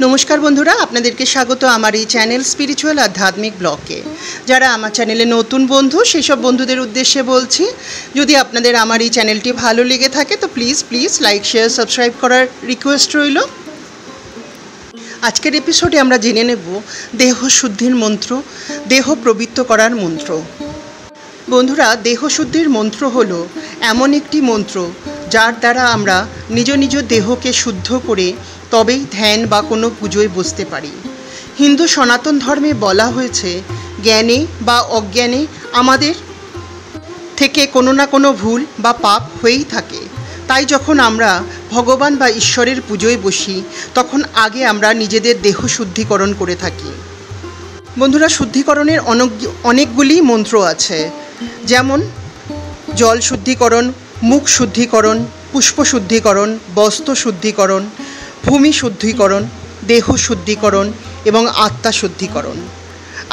नमस्कार बंधुरा आपनादेरके स्वागत आमार এই চ্যানেল স্পিরিচুয়াল आध्यात्मिक ब्लगे। যারা আমার চ্যানেলে নতুন বন্ধু সেই সব বন্ধুদের উদ্দেশ্যে বলছি, যদি আপনাদের আমার এই চ্যানেলটি ভালো লেগে থাকে তো প্লিজ লাইক শেয়ার সাবস্ক্রাইব করার রিকোয়েস্ট রইল। আজকের এপিসোডে আমরা জেনে নেব দেহ শুদ্ধির মন্ত্র, দেহ পবিত্র করার মন্ত্র। বন্ধুরা, দেহ শুদ্ধির মন্ত্র হলো এমন একটি মন্ত্র যার দ্বারা আমরা নিজ নিজ দেহকে শুদ্ধ করে তবেই ধ্যান বা কোনো পুজোয় বসতে পারি। হিন্দু সনাতন ধর্মে বলা হয়েছে জ্ঞানে বা অজ্ঞানে আমাদের থেকে কোনো না কোনো ভুল বা পাপ হয়েই থাকে। তাই যখন আমরা ভগবান বা ঈশ্বরের পুজোয় বসি তখন আগে আমরা নিজেদের দেহ শুদ্ধিকরণ করে থাকি। বন্ধুরা, শুদ্ধিকরণের অনেকগুলি মন্ত্র আছে, যেমন জল শুদ্ধিকরণ, মুখ শুদ্ধিকরণ, পুষ্প শুদ্ধিকরণ, বস্ত্র শুদ্ধিকরণ, ভূমি শুদ্ধিকরণ, দেহ শুদ্ধিকরণ এবং আত্মা শুদ্ধিকরণ।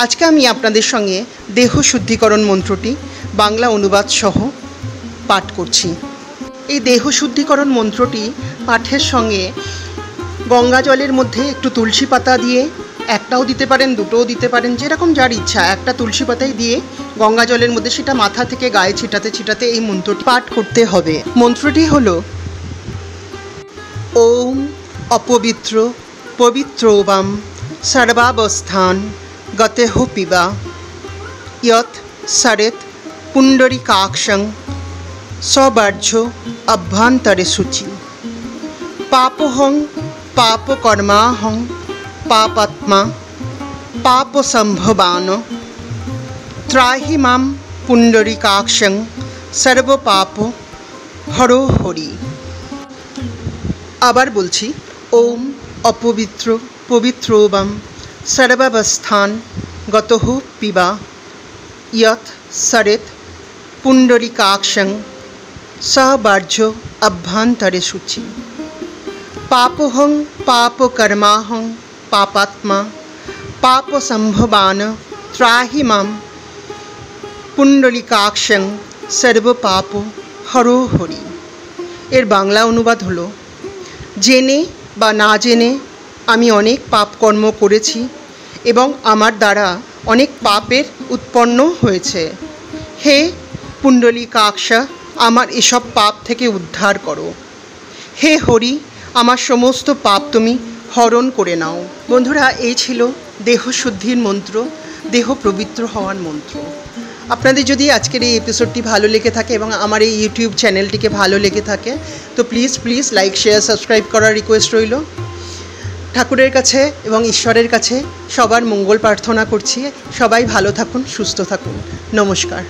আজকে আমি আপনাদের সঙ্গে দেহ শুদ্ধিকরণ মন্ত্রটি বাংলা অনুবাদ সহ পাঠ করছি। এই দেহ শুদ্ধিকরণ মন্ত্রটি পাঠের সঙ্গে গঙ্গা জলের মধ্যে একটু তুলসী পাতা দিয়ে, একটাও দিতে পারেন, দুটোও দিতে পারেন, যেরকম যার ইচ্ছা, একটা তুলসী পাতায় দিয়ে গঙ্গা জলের মধ্যে সেটা মাথা থেকে গায়ে ছিটাতে ছিটাতে এই মন্ত্রটি পাঠ করতে হবে। মন্ত্রটি হলো ওম অপবিত্র পবিত্রোবাম সর্বাবস্থান গতেহ পিবা ইয়ৎ সরেত পুণ্ডরিকাক্ষং সবার্য অভ্যন্তরে শুচি পাপহং পাপকর্মাহং পাপাত্মা পাপসম্ভবান ত্রাহি মাম পুণ্ডরিকাক্ষং সর্বপাপ হরো হরি। আবার বলছি, ওম অপবিত্র পবিত্রোবাম সর্বাবস্থান গতঃ পিবা ইয়ৎ সরেত পুণ্ডরিকাক্ষং সবার্য অভ্যন্তরে শুচি পাপহং পাপকর্মাহং পাপাত্মা পাপসম্ভবান ত্রাহি মাম পুণ্ডরিকাক্ষং সর্বপাপ হরো হরি। এর বাংলা অনুবাদ হলো, জেনে বা না জেনে আমি অনেক পাপকর্ম করেছি এবং আমার দ্বারা অনেক পাপের উৎপন্ন হয়েছে। হে পুণ্ডলিকাক্ষা, আমার এসব পাপ থেকে উদ্ধার করো। হে হরি, আমার সমস্ত পাপ তুমি হরণ করে নাও। বন্ধুরা, এই ছিল দেহ শুদ্ধির মন্ত্র, দেহ পবিত্র হওয়ার মন্ত্র। আপনাদের যদি আজকের এই এপিসোডটি ভালো লেগে থাকে এবং আমার এই ইউটিউব চ্যানেলটিকে ভালো লেগে থাকে তো প্লিজ লাইক শেয়ার সাবস্ক্রাইব করার রিকোয়েস্ট রইল। ঠাকুরের কাছে এবং ঈশ্বরের কাছে সবার মঙ্গল প্রার্থনা করছি। সবাই ভালো থাকুন, সুস্থ থাকুন। নমস্কার।